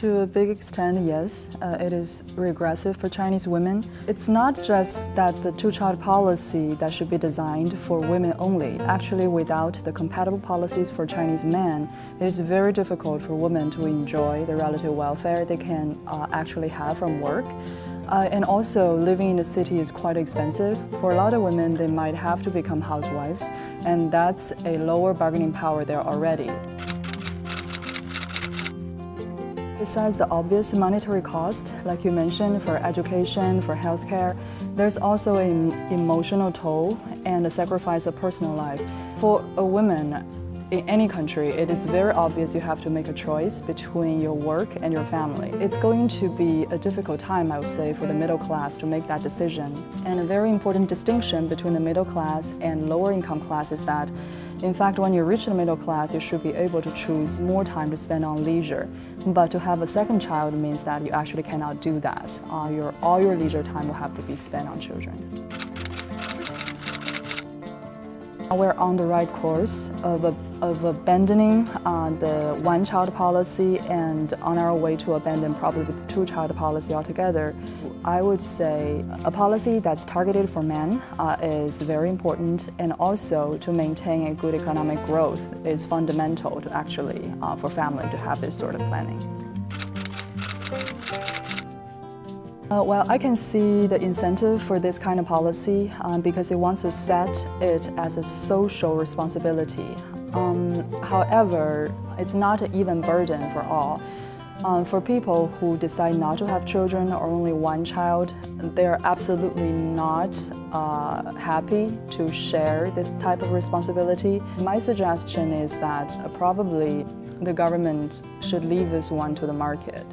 To a big extent, yes, it is regressive for Chinese women. It's not just that the two-child policy that should be designed for women only. Actually, without the compatible policies for Chinese men, it is very difficult for women to enjoy the relative welfare they can actually have from work. And also, living in the city is quite expensive. For a lot of women, they might have to become housewives, and that's a lower bargaining power there already. Besides the obvious monetary cost, like you mentioned, for education, for healthcare, there's also an emotional toll and a sacrifice of personal life. For a woman in any country, it is very obvious you have to make a choice between your work and your family. It's going to be a difficult time, I would say, for the middle class to make that decision. And a very important distinction between the middle class and lower income class is that, in fact, when you reach the middle class, you should be able to choose more time to spend on leisure. But to have a second child means that you actually cannot do that. All your leisure time will have to be spent on children. We're on the right course of abandoning the one-child policy and on our way to abandon probably the two-child policy altogether. I would say a policy that's targeted for men is very important, and also to maintain a good economic growth is fundamental to actually for family to have this sort of planning. Well, I can see the incentive for this kind of policy because it wants to set it as a social responsibility. However, it's not an even burden for all. For people who decide not to have children or only one child, they're absolutely not happy to share this type of responsibility. My suggestion is that probably the government should leave this one to the market.